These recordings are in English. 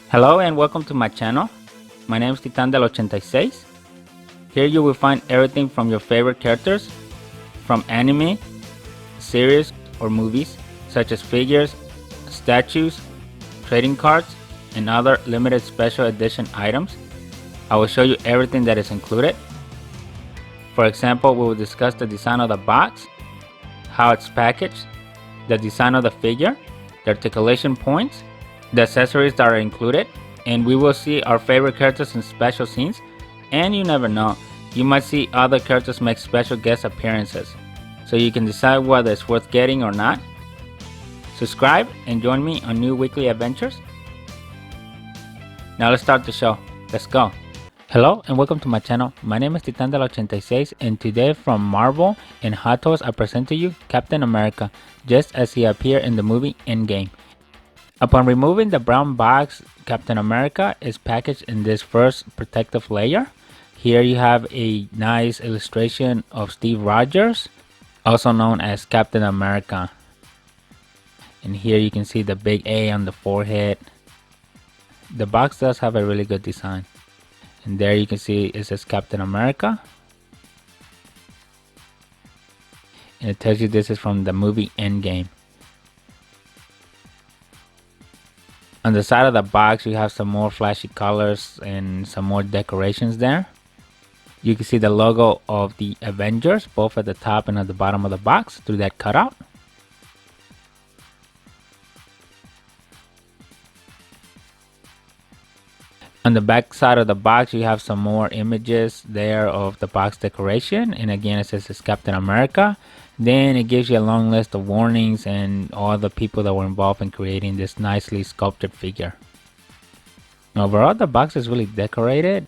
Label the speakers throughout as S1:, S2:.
S1: Hello and welcome to my channel. My name is Titan del 86. Here you will find everything from your favorite characters, from anime, series, or movies, such as figures, statues, trading cards, and other limited special edition items. I will show you everything that is included. For example, we will discuss the design of the box, how it's packaged, the design of the figure, the articulation points, the accessories that are included, and we will see our favorite characters in special scenes. And you never know, you might see other characters make special guest appearances, so you can decide whether it's worth getting or not. Subscribe and join me on new weekly adventures. Now let's start the show. Let's go. Hello and welcome to my channel. My name is Titan del 86, and today from Marvel and Hot Toys I present to you Captain America, just as he appeared in the movie Endgame. Upon removing the brown box, Captain America is packaged in this first protective layer. Here you have a nice illustration of Steve Rogers, also known as Captain America. And here you can see the big A on the forehead. The box does have a really good design. And there you can see it says Captain America. And it tells you this is from the movie Endgame. On the side of the box you have some more flashy colors and some more decorations there. You can see the logo of the Avengers both at the top and at the bottom of the box through that cutout. On the back side of the box you have some more images there of the box decoration, and again it says it's Captain America. Then it gives you a long list of warnings and all the people that were involved in creating this nicely sculpted figure. Overall the box is really decorated.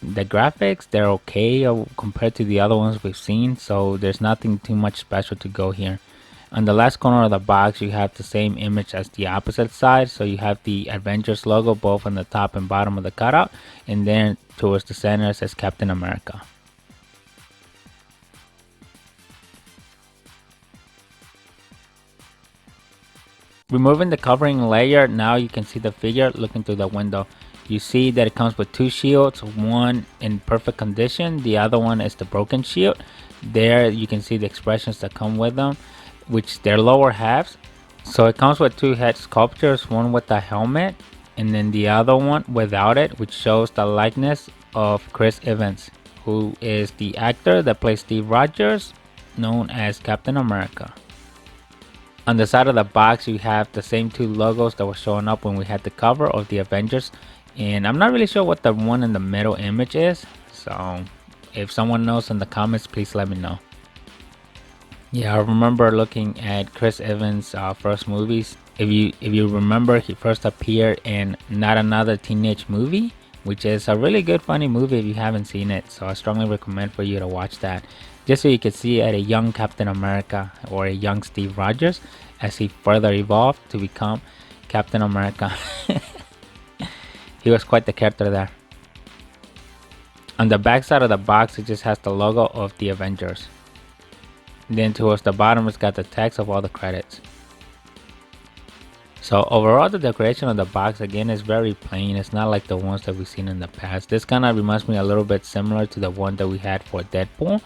S1: The graphics, they're okay compared to the other ones we've seen, so there's nothing too much special to go here. On the last corner of the box you have the same image as the opposite side, so you have the Avengers logo both on the top and bottom of the cutout, and then towards the center it says Captain America. Removing the covering layer, now you can see the figure looking through the window. You see that it comes with two shields, one in perfect condition, the other one is the broken shield. There you can see the expressions that come with them, which they're lower halves. So it comes with two head sculptures, one with the helmet and then the other one without it, which shows the likeness of Chris Evans, who is the actor that plays Steve Rogers, known as Captain America. On the side of the box you have the same two logos that were showing up when we had the cover of the Avengers, and I'm not really sure what the one in the middle image is, so if someone knows in the comments please let me know. Yeah, I remember looking at Chris Evans' first movies. If you remember, he first appeared in Not Another Teenage Movie, which is a really good funny movie if you haven't seen it, so I strongly recommend for you to watch that, just so you can see at a young Captain America or a young Steve Rogers as he further evolved to become Captain America. He was quite the character there. On the back side of the box it just has the logo of the Avengers. Then towards the bottom it's got the text of all the credits. So overall the decoration of the box again is very plain. It's not like the ones that we've seen in the past. This kind of reminds me a little bit similar to the one that we had for Deadpool,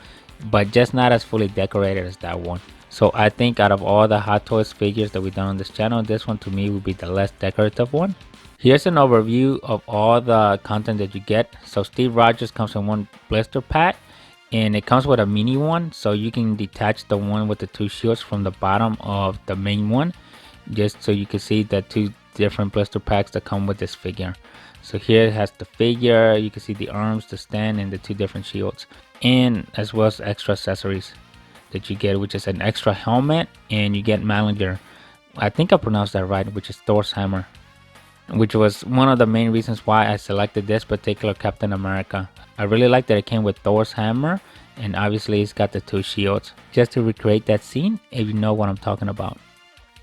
S1: but just not as fully decorated as that one. So I think out of all the Hot Toys figures that we've done on this channel, this one to me would be the less decorative one. Here's an overview of all the content that you get. So Steve Rogers comes in one blister pack, and it comes with a mini one, so you can detach the one with the two shields from the bottom of the main one, just so you can see the two different blister packs that come with this figure. So here it has the figure, you can see the arms, the stand, and the two different shields, and as well as extra accessories that you get, which is an extra helmet, and you get Mjolnir. I think I pronounced that right, which is Thor's hammer, which was one of the main reasons why I selected this particular Captain America. I really like that it came with Thor's hammer, and obviously it's got the two shields, just to recreate that scene if you know what I'm talking about.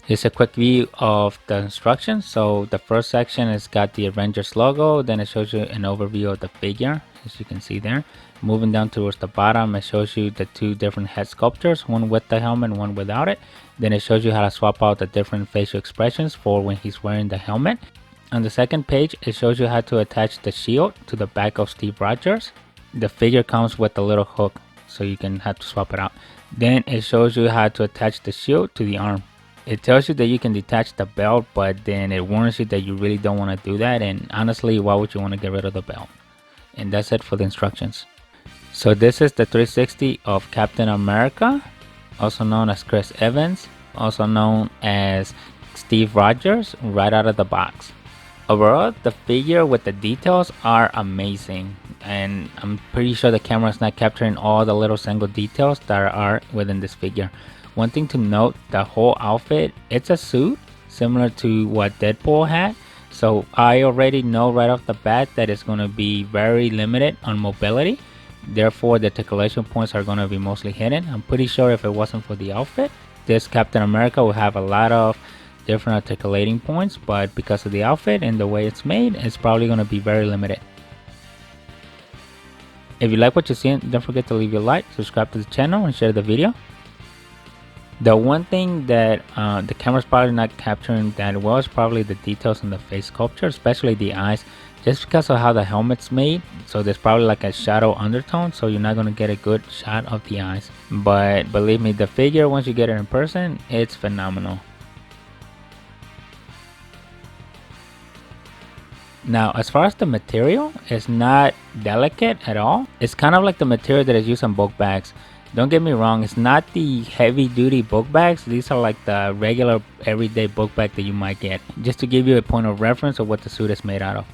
S1: Here's a quick view of the instructions. So the first section has got the Avengers logo, then it shows you an overview of the figure, as you can see there. Moving down towards the bottom, it shows you the two different head sculptures, one with the helmet and one without it. Then it shows you how to swap out the different facial expressions for when he's wearing the helmet. On the second page, it shows you how to attach the shield to the back of Steve Rogers. The figure comes with a little hook, so you can have to swap it out. Then it shows you how to attach the shield to the arm. It tells you that you can detach the belt, but then it warns you that you really don't want to do that, and honestly, why would you want to get rid of the belt? And that's it for the instructions. So this is the 360 of Captain America, also known as Chris Evans, also known as Steve Rogers, right out of the box. Overall, the figure with the details are amazing, and I'm pretty sure the camera is not capturing all the little single details that are within this figure. One thing to note, the whole outfit, it's a suit similar to what Deadpool had, so I already know right off the bat that it's going to be very limited on mobility. Therefore, the articulation points are going to be mostly hidden. I'm pretty sure if it wasn't for the outfit, this Captain America would have a lot of different articulating points, but because of the outfit and the way it's made, it's probably going to be very limited. If you like what you're seeing, don't forget to leave your like, subscribe to the channel, and share the video. The one thing that the camera's probably not capturing that well is probably the details in the face sculpture, especially the eyes, just because of how the helmet's made. So there's probably like a shadow undertone, so you're not going to get a good shot of the eyes. But believe me, the figure, once you get it in person, it's phenomenal. Now, as far as the material, it's not delicate at all. It's kind of like the material that is used on book bags. Don't get me wrong, it's not the heavy duty book bags. These are like the regular everyday book bag that you might get, just to give you a point of reference of what the suit is made out of.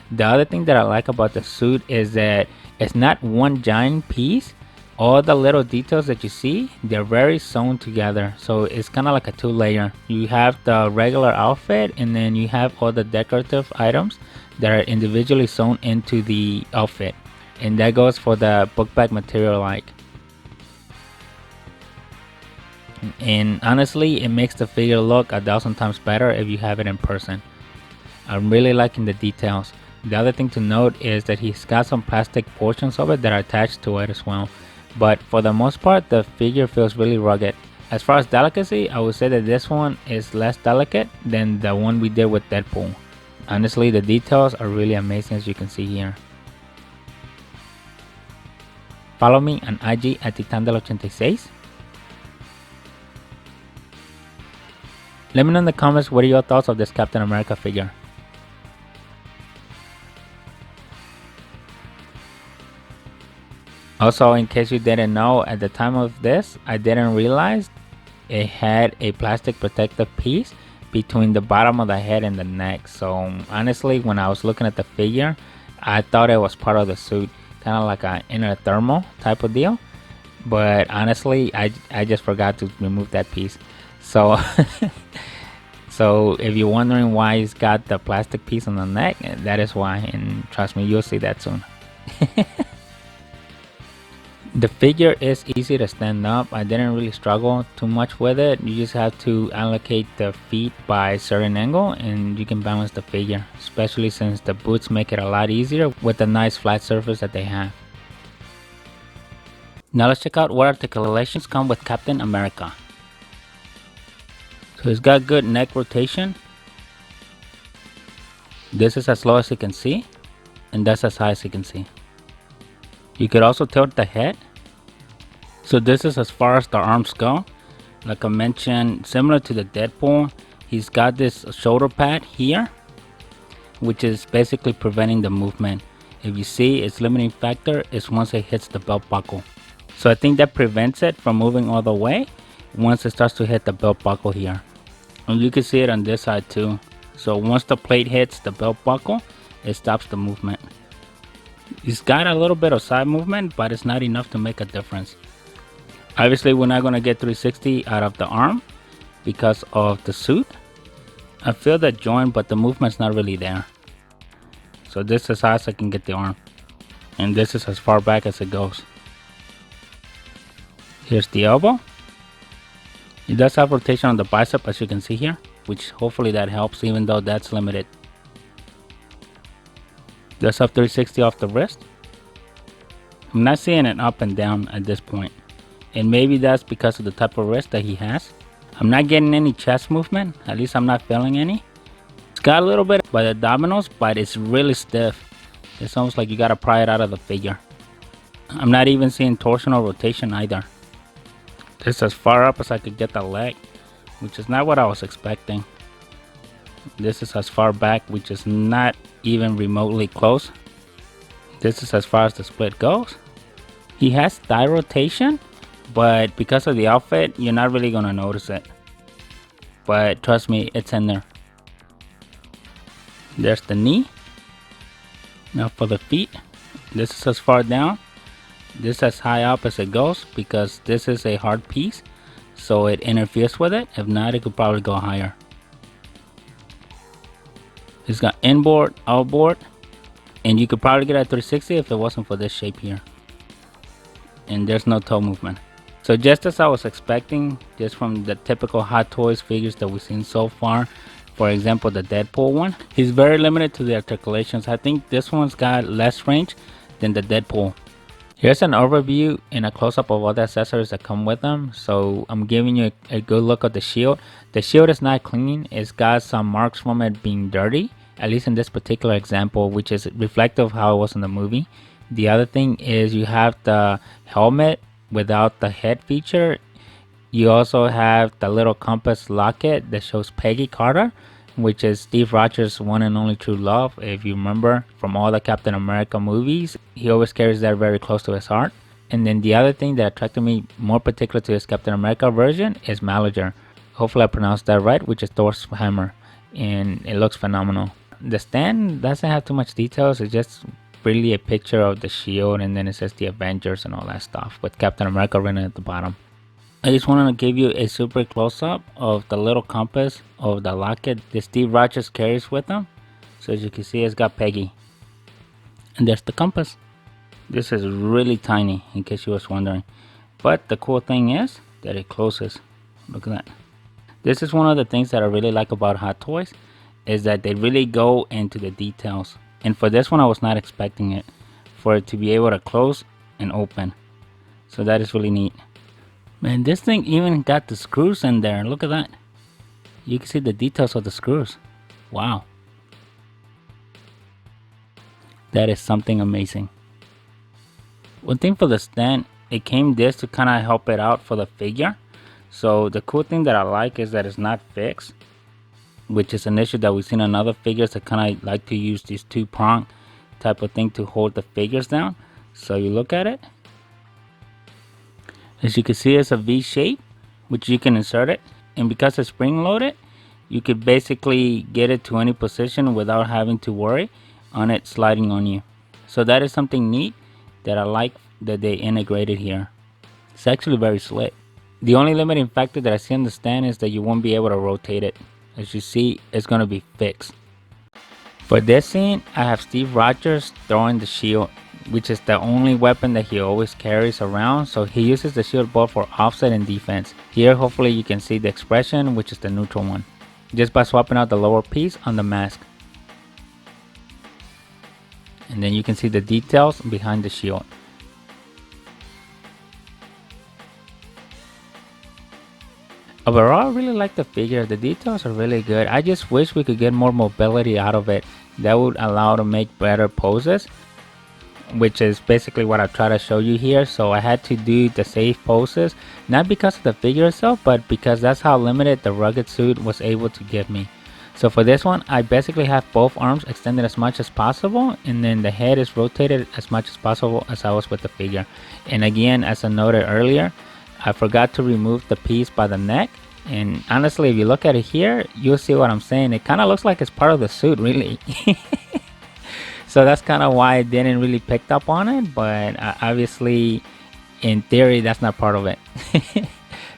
S1: The other thing that I like about the suit is that it's not one giant piece. All the little details that you see, they're very sewn together, so it's kind of like a two-layer. You have the regular outfit, and then you have all the decorative items that are individually sewn into the outfit, and that goes for the book bag material like. And honestly, it makes the figure look 1,000 times better if you have it in person. I'm really liking the details. The other thing to note is that he's got some plastic portions of it that are attached to it as well. But for the most part, the figure feels really rugged. As far as delicacy, I would say that this one is less delicate than the one we did with Deadpool. Honestly, the details are really amazing, as you can see here. Follow me on IG at Titandel86. Let me know in the comments what are your thoughts of this Captain America figure. Also, in case you didn't know, at the time of this, I didn't realize it had a plastic protective piece between the bottom of the head and the neck. So honestly, when I was looking at the figure, I thought it was part of the suit, kind of like an inner thermal type of deal. But honestly, I just forgot to remove that piece. So so if you're wondering why he's got the plastic piece on the neck, that is why, and trust me, you'll see that soon. The figure is easy to stand up. I didn't really struggle too much with it. You just have to allocate the feet by a certain angle and you can balance the figure, especially since the boots make it a lot easier with the nice flat surface that they have. Now let's check out what articulations come with Captain America. So it's got good neck rotation. This is as low as you can see, and that's as high as you can see. You could also tilt the head. So this is as far as the arms go. Like I mentioned, similar to the Deadpool, he's got this shoulder pad here, which is basically preventing the movement. If you see, its limiting factor is once it hits the belt buckle. So I think that prevents it from moving all the way once it starts to hit the belt buckle here. And you can see it on this side too. So once the plate hits the belt buckle, it stops the movement. It's got a little bit of side movement, but it's not enough to make a difference. Obviously, we're not going to get 360 out of the arm because of the suit. I feel the joint, but the movement's not really there. So this is as high as I can get the arm. And this is as far back as it goes. Here's the elbow. It does have rotation on the bicep, as you can see here, which hopefully that helps, even though that's limited. Does have 360 off the wrist. I'm not seeing it up and down at this point, and maybe that's because of the type of wrist that he has. I'm not getting any chest movement, at least I'm not feeling any. It's got a little bit by the dominoes, but it's really stiff. It's almost like you gotta pry it out of the figure. I'm not even seeing torsion or rotation either. This is as far up as I could get the leg, which is not what I was expecting. This is as far back, which is not even remotely close. This is as far as the split goes. He has thigh rotation, but because of the outfit, you're not really gonna notice it. But trust me, it's in there. There's the knee. Now for the feet, this is as far down. This is as high up as it goes because this is a hard piece, so it interferes with it. If not, it could probably go higher. It's got inboard, outboard, and you could probably get a 360 if it wasn't for this shape here. And there's no toe movement. So just as I was expecting, just from the typical Hot Toys figures that we've seen so far, for example the Deadpool one, he's very limited to the articulations. I think this one's got less range than the Deadpool. Here's an overview and a close-up of all the accessories that come with them. So I'm giving you a good look at the shield. The shield is not clean. It's got some marks from it being dirty, at least in this particular example, which is reflective of how it was in the movie. The other thing is you have the helmet without the head feature. You also have the little compass locket that shows Peggy Carter, which is Steve Rogers' one and only true love. If you remember from all the Captain America movies, he always carries that very close to his heart. And then the other thing that attracted me more particular to his Captain America version is Mjolnir. Hopefully I pronounced that right, which is Thor's hammer, and it looks phenomenal. The stand doesn't have too much details. It's just really a picture of the shield, and then it says the Avengers and all that stuff with Captain America written at the bottom. I just wanted to give you a super close-up of the little compass of the locket that Steve Rogers carries with him. So as you can see, it's got Peggy. And there's the compass. This is really tiny, in case you was wondering. But the cool thing is that it closes. Look at that. This is one of the things that I really like about Hot Toys, is that they really go into the details. And for this one, I was not expecting it, for it to be able to close and open. So that is really neat. Man, this thing even got the screws in there. Look at that. You can see the details of the screws. Wow. That is something amazing. One thing for the stand, it came this to kind of help it out for the figure. So the cool thing that I like is that it's not fixed, which is an issue that we've seen in other figures that kind of like to use this two-prong type of thing to hold the figures down. So you look at it. As you can see, it's a V shape, which you can insert it. And because it's spring-loaded, you could basically get it to any position without having to worry on it sliding on you. So that is something neat that I like that they integrated here. It's actually very slick. The only limiting factor that I see on the stand is that you won't be able to rotate it. As you see, it's going to be fixed. For this scene, I have Steve Rogers throwing the shield, which is the only weapon that he always carries around, so he uses the shield both for offset and defense. Here hopefully you can see the expression, which is the neutral one, just by swapping out the lower piece on the mask. And then you can see the details behind the shield. Overall, I really like the figure. The details are really good. I just wish we could get more mobility out of it. That would allow to make better poses, which is basically what I try to show you here. So I had to do the safe poses, not because of the figure itself, but because that's how limited the rugged suit was able to give me. So for this one, I basically have both arms extended as much as possible, and then the head is rotated as much as possible as I was with the figure. And again, as I noted earlier, I forgot to remove the piece by the neck. And honestly, if you look at it here, you'll see what I'm saying. It kind of looks like it's part of the suit, really. So that's kind of why I didn't really pick up on it, but obviously in theory that's not part of it.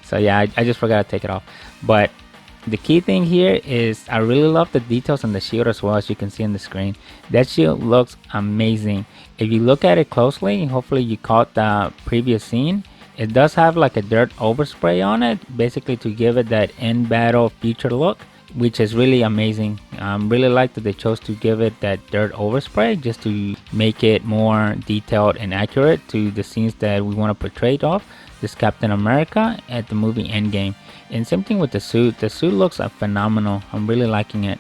S1: So yeah, I just forgot to take it off. But the key thing here is I really love the details on the shield as well, as you can see on the screen. That shield looks amazing. If you look at it closely, hopefully you caught the previous scene, it does have like a dirt overspray on it, basically to give it that end battle future look, which is really amazing. Really like that they chose to give it that dirt overspray just to make it more detailed and accurate to the scenes that we want to portray of this Captain America at the movie Endgame. And same thing with the suit. The suit looks phenomenal. I'm really liking it.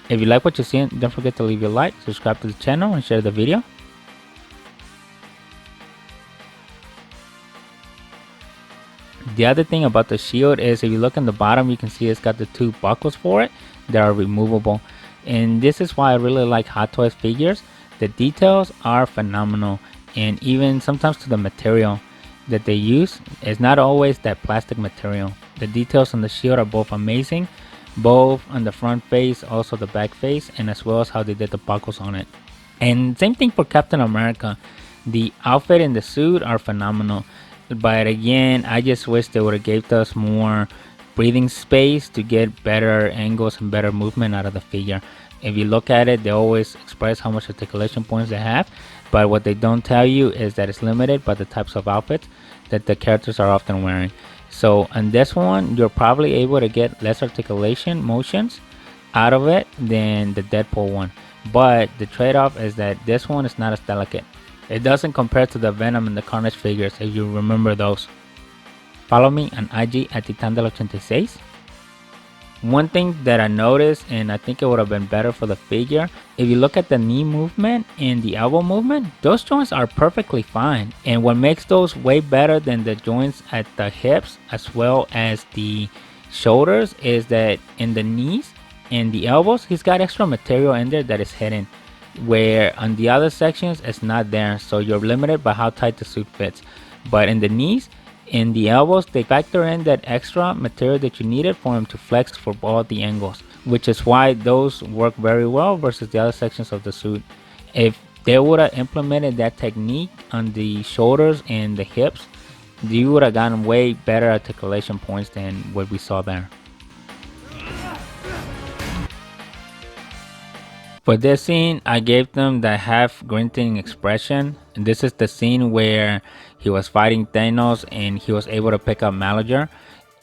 S1: If you like what you're seeing, don't forget to leave a like, subscribe to the channel, and share the video. The other thing about the shield is if you look in the bottom, you can see it's got the two buckles for it that are removable. And this is why I really like Hot Toys figures. The details are phenomenal, and even sometimes to the material that they use is not always that plastic material. The details on the shield are both amazing, both on the front face, also the back face, and as well as how they did the buckles on it. And same thing for Captain America. The outfit and the suit are phenomenal, but again, I just wish they would have gave us more breathing space to get better angles and better movement out of the figure. If you look at it, they always express how much articulation points they have, but what they don't tell you is that it's limited by the types of outfits that the characters are often wearing. So on this one, you're probably able to get less articulation motions out of it than the Deadpool one, but the trade-off is that this one is not as delicate. It doesn't compare to the Venom and the Carnage figures, if you remember those. Follow me on IG at Titandel86. One thing that I noticed, and I think it would have been better for the figure, if you look at the knee movement and the elbow movement, those joints are perfectly fine. And what makes those way better than the joints at the hips as well as the shoulders is that in the knees and the elbows, he's got extra material in there that is hidden, where on the other sections it's not there, so you're limited by how tight the suit fits. But in the knees, in the elbows, they factor in that extra material that you needed for him to flex for all the angles, which is why those work very well versus the other sections of the suit. If they would have implemented that technique on the shoulders and the hips, you would have gotten way better articulation points than what we saw there. For this scene, I gave them the half grinning expression. And this is the scene where he was fighting Thanos and he was able to pick up Mjolnir.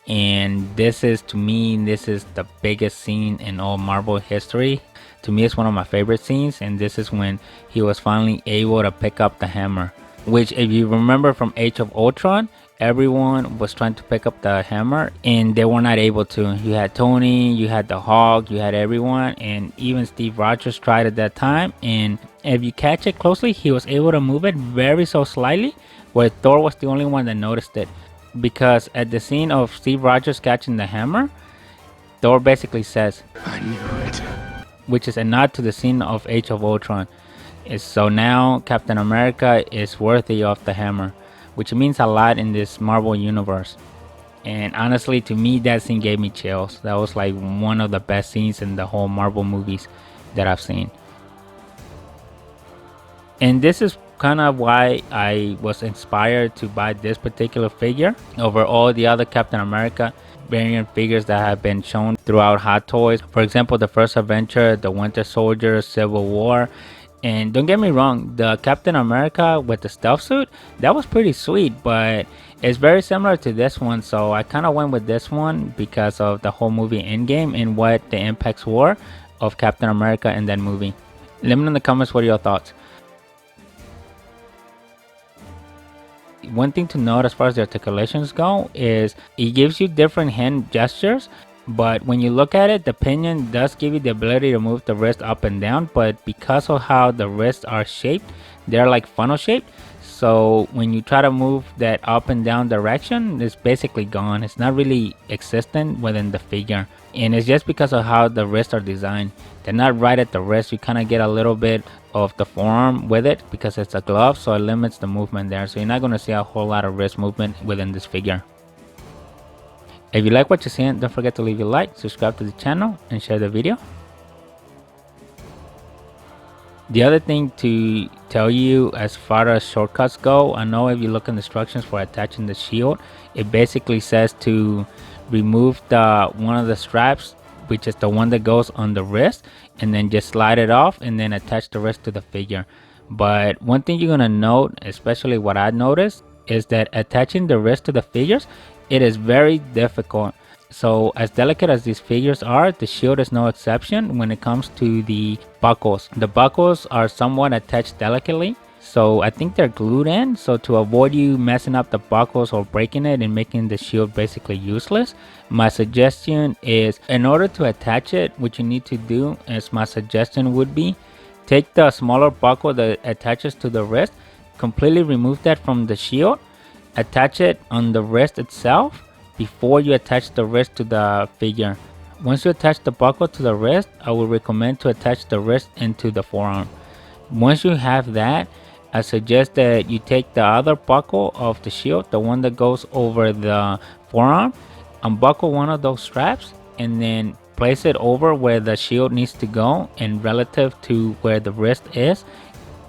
S1: And this is, to me, this is the biggest scene in all Marvel history. To me, it's one of my favorite scenes, and this is when he was finally able to pick up the hammer. Which, if you remember from Age of Ultron, everyone was trying to pick up the hammer and they were not able to. You had Tony, you had the Hulk, you had everyone, and even Steve Rogers tried at that time. And if you catch it closely, he was able to move it very so slightly, where Thor was the only one that noticed it. Because at the scene of Steve Rogers catching the hammer, Thor basically says, "I knew it," which is a nod to the scene of Age of Ultron. So now Captain America is worthy of the hammer, which means a lot in this Marvel universe. And honestly, to me, that scene gave me chills. That was like one of the best scenes in the whole Marvel movies that I've seen. And this is kind of why I was inspired to buy this particular figure over all the other Captain America variant figures that have been shown throughout Hot Toys. For example, the first Avenger, the Winter Soldier, Civil War. And don't get me wrong, the Captain America with the stealth suit, that was pretty sweet, but it's very similar to this one, so I kind of went with this one because of the whole movie Endgame and what the impacts were of Captain America in that movie. Let me know in the comments what are your thoughts. One thing to note as far as the articulations go is it gives you different hand gestures. But when you look at it, the pinion does give you the ability to move the wrist up and down, but because of how the wrists are shaped, they're like funnel shaped. So when you try to move that up and down direction, it's basically gone. It's not really existent within the figure. And it's just because of how the wrists are designed. They're not right at the wrist. You kind of get a little bit of the forearm with it because it's a glove, so it limits the movement there. So you're not going to see a whole lot of wrist movement within this figure. If you like what you're seeing, don't forget to leave a like, subscribe to the channel, and share the video. The other thing to tell you as far as shortcuts go, I know if you look in the instructions for attaching the shield, it basically says to remove the one of the straps, which is the one that goes on the wrist, and then just slide it off and then attach the rest to the figure. But one thing you're gonna note, especially what I noticed, is that attaching the wrist to the figures, it is very difficult. So as delicate as these figures are, the shield is no exception when it comes to the buckles. The buckles are somewhat attached delicately, So I think they're glued in, so to avoid you messing up the buckles or breaking it and making the shield basically useless, my suggestion is, in order to attach it, what you need to do is, my suggestion would be, take the smaller buckle that attaches to the wrist, completely remove that from the shield, attach it on the wrist itself before you attach the wrist to the figure. Once you attach the buckle to the wrist, I would recommend to attach the wrist into the forearm. Once you have that, I suggest that you take the other buckle of the shield, the one that goes over the forearm, unbuckle one of those straps, and then place it over where the shield needs to go and relative to where the wrist is.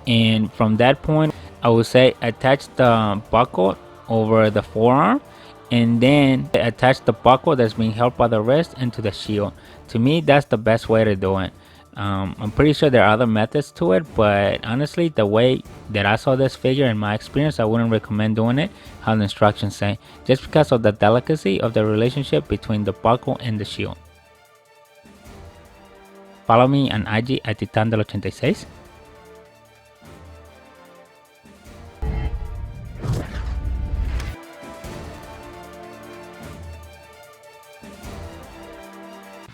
S1: And from that point, I would say attach the buckle over the forearm, and then attach the buckle that's being held by the wrist into the shield. To me, that's the best way to do it. I'm pretty sure there are other methods to it, but honestly, the way that I saw this figure in my experience, I wouldn't recommend doing it how the instructions say, just because of the delicacy of the relationship between the buckle and the shield. Follow me on IG at Titan del 86.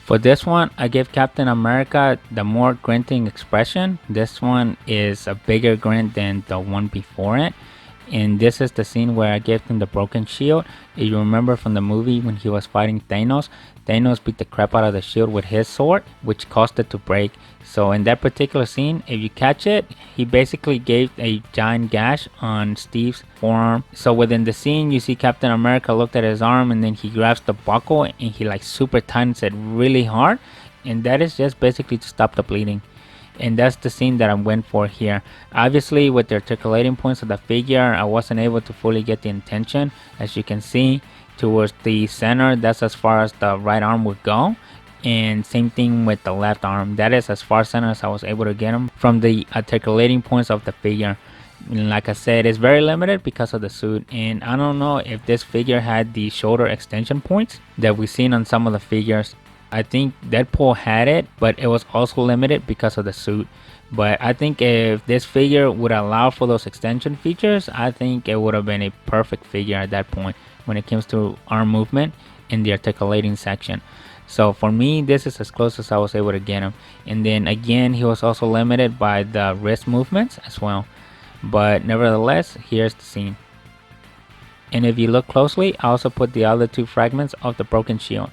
S1: For this one, I gave Captain America the more grinting expression. This one is a bigger grin than the one before it. And this is the scene where I gave him the broken shield. If you remember from the movie when he was fighting Thanos, Thanos beat the crap out of the shield with his sword, which caused it to break. So in that particular scene, if you catch it, he basically gave a giant gash on Steve's forearm. So within the scene, you see Captain America looked at his arm, and then he grabs the buckle and he like super tightens it really hard. And that is just basically to stop the bleeding. And that's the scene that I went for here. Obviously, with the articulating points of the figure, I wasn't able to fully get the intention. As you can see, towards the center, that's as far as the right arm would go. And same thing with the left arm. That is as far center as I was able to get him from the articulating points of the figure. And like I said, it's very limited because of the suit. And I don't know if this figure had the shoulder extension points that we've seen on some of the figures. I think Deadpool had it, but it was also limited because of the suit. But I think if this figure would allow for those extension features, I think it would have been a perfect figure at that point when it comes to arm movement in the articulating section. So for me, this is as close as I was able to get him. And then again, he was also limited by the wrist movements as well. But nevertheless, here's the scene. And if you look closely, I also put the other two fragments of the broken shield.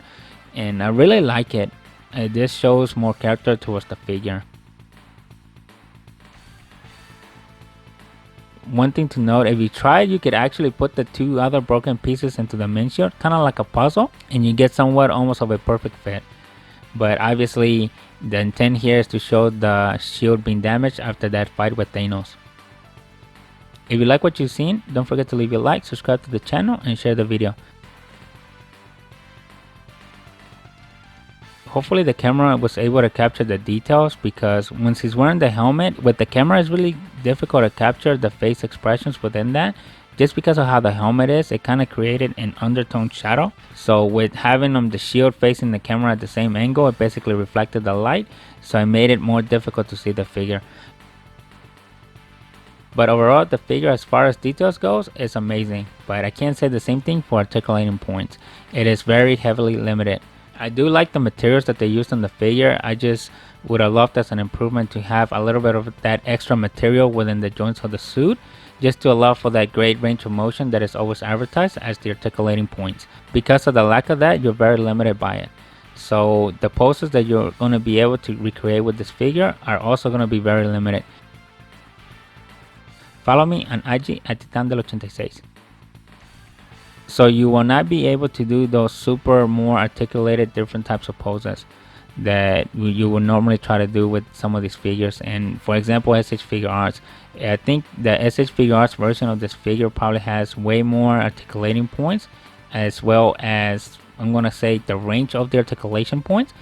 S1: And I really like it. This shows more character towards the figure. One thing to note, if you try, you could actually put the two other broken pieces into the main shield, kind of like a puzzle, and you get somewhat almost of a perfect fit. But obviously, the intent here is to show the shield being damaged after that fight with Thanos. If you like what you've seen, don't forget to leave a like, subscribe to the channel, and share the video. Hopefully the camera was able to capture the details, because once he's wearing the helmet, with the camera it's really difficult to capture the face expressions within that. Just because of how the helmet is, it kind of created an undertone shadow. So with having the shield facing the camera at the same angle, it basically reflected the light. So it made it more difficult to see the figure. But overall, the figure as far as details goes is amazing. But I can't say the same thing for articulating points. It is very heavily limited. I do like the materials that they used on the figure. I just would have loved as an improvement to have a little bit of that extra material within the joints of the suit, just to allow for that great range of motion that is always advertised as the articulating points. Because of the lack of that, you're very limited by it. So the poses that you're going to be able to recreate with this figure are also going to be very limited. Follow me on IG at Titan del 86. So you will not be able to do those super more articulated different types of poses that you would normally try to do with some of these figures. And for example, S.H.Figuarts, I think the S.H.Figuarts version of this figure probably has way more articulating points, as well as, I'm going to say, the range of the articulation points,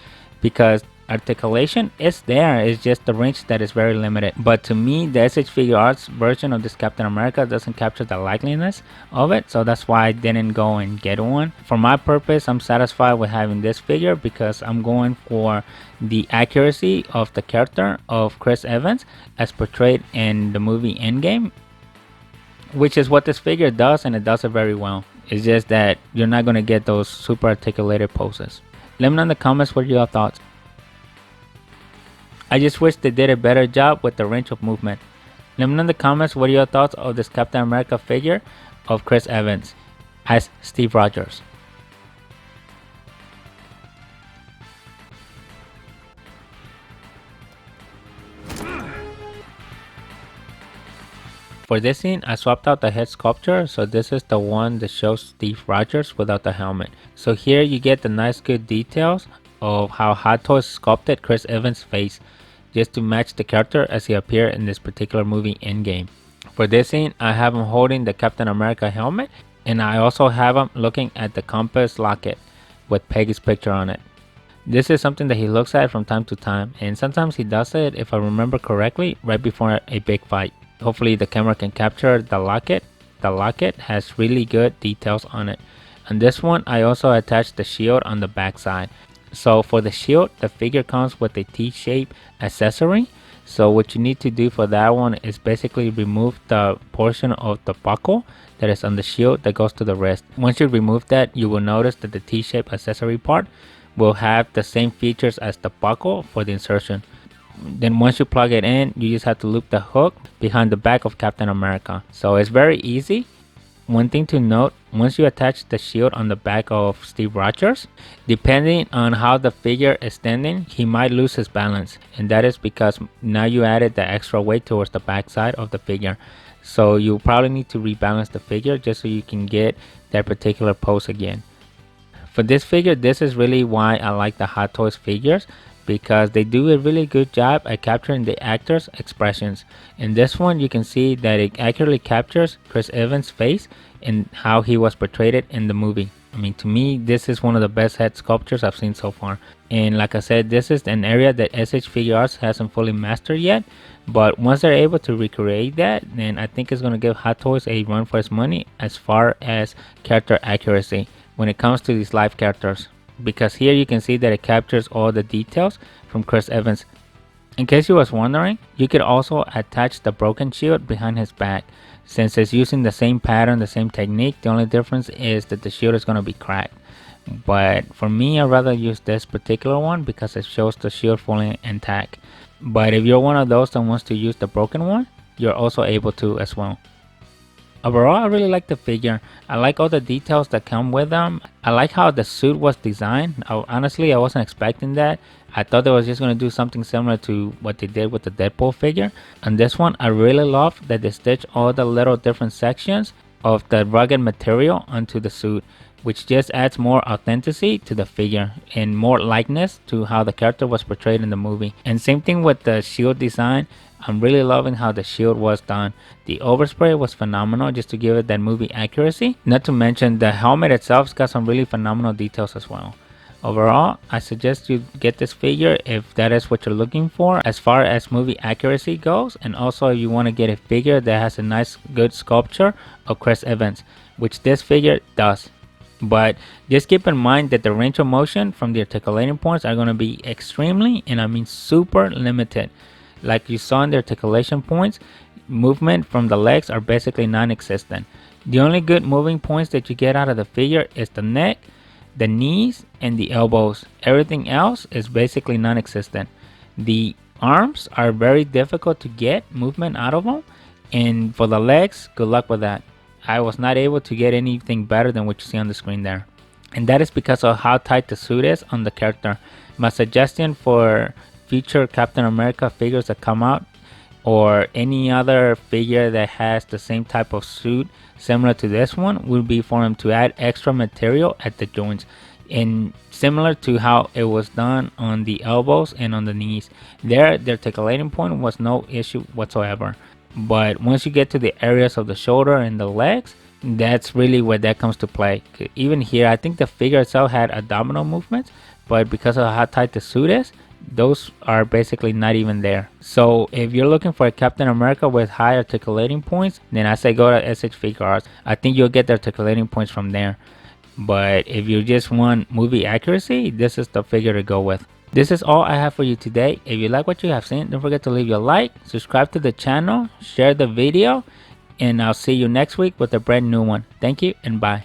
S1: because articulation is there, it's just the range that is very limited. But to me, the S.H.Figuarts version of this Captain America doesn't capture the likeliness of it, so that's why I didn't go and get one. For my purpose, I'm satisfied with having this figure because I'm going for the accuracy of the character of Chris Evans as portrayed in the movie Endgame, which is what this figure does, and it does it very well. It's just that you're not going to get those super articulated poses. Let me know in the comments what are your thoughts. I just wish they did a better job with the range of movement. Let me know in the comments what are your thoughts of this Captain America figure of Chris Evans as Steve Rogers. For this scene, I swapped out the head sculpture, so this is the one that shows Steve Rogers without the helmet. So here you get the nice good details of how Hot Toys sculpted Chris Evans' face just to match the character as he appeared in this particular movie Endgame. For this scene, I have him holding the Captain America helmet, and I also have him looking at the compass locket with Peggy's picture on it. This is something that he looks at from time to time, and sometimes he does it, if I remember correctly, right before a big fight. Hopefully the camera can capture the locket. The locket has really good details on it. On this one, I also attached the shield on the back side. So for the shield, the figure comes with a T-shaped accessory. So what you need to do for that one is basically remove the portion of the buckle that is on the shield that goes to the wrist. Once you remove that, you will notice that the T-shaped accessory part will have the same features as the buckle for the insertion. Then once you plug it in, you just have to loop the hook behind the back of Captain America. So it's very easy. One thing to note, once you attach the shield on the back of Steve Rogers, depending on how the figure is standing, he might lose his balance. And that is because now you added the extra weight towards the back side of the figure. So you probably need to rebalance the figure just so you can get that particular pose again. For this figure, this is really why I like the Hot Toys figures, because they do a really good job at capturing the actor's expressions. In this one, you can see that it accurately captures Chris Evans' face and how he was portrayed in the movie. I mean, to me, this is one of the best head sculptures I've seen so far. And like I said, this is an area that S.H.Figuarts hasn't fully mastered yet. But once they're able to recreate that, then I think it's going to give Hot Toys a run for its money as far as character accuracy when it comes to these live characters. Because here you can see that it captures all the details from Chris Evans. In case you was wondering, you could also attach the broken shield behind his back. Since it's using the same pattern, the same technique, the only difference is that the shield is going to be cracked. But for me, I'd rather use this particular one because it shows the shield fully intact. But if you're one of those that wants to use the broken one, you're also able to as well. Overall, I really like the figure. I like all the details that come with them. I like how the suit was designed. Honestly, I wasn't expecting that. I thought they was just going to do something similar to what they did with the Deadpool figure. On this one, I really love that they stitched all the little different sections of the rugged material onto the suit, which just adds more authenticity to the figure and more likeness to how the character was portrayed in the movie. And same thing with the shield design. I'm really loving how the shield was done. The overspray was phenomenal just to give it that movie accuracy. Not to mention the helmet itself's got some really phenomenal details as well. Overall, I suggest you get this figure if that is what you're looking for as far as movie accuracy goes, and also if you want to get a figure that has a nice good sculpture of Chris Evans, which this figure does. But just keep in mind that the range of motion from the articulating points are going to be extremely, and I mean super limited. Like you saw in the articulation points, movement from the legs are basically non-existent. The only good moving points that you get out of the figure is the neck, the knees, and the elbows. Everything else is basically non-existent. The arms are very difficult to get movement out of them, and for the legs, good luck with that. I was not able to get anything better than what you see on the screen there. And that is because of how tight the suit is on the character. My suggestion for future Captain America figures that come out, or any other figure that has the same type of suit similar to this one, would be for him to add extra material at the joints, and similar to how it was done on the elbows and on the knees. There, the articulating point was no issue whatsoever. But once you get to the areas of the shoulder and the legs, that's really where that comes to play. Even here, I think the figure itself had abdominal movements, but because of how tight the suit is, those are basically not even there. So if you're looking for a Captain America with high articulating points, then I say go to S.H.Figuarts. I think you'll get the articulating points from there. But if you just want movie accuracy, this is the figure to go with. This is all I have for you today. If you like what you have seen, don't forget to leave your like, subscribe to the channel, share the video, and I'll see you next week with a brand new one. Thank you and bye.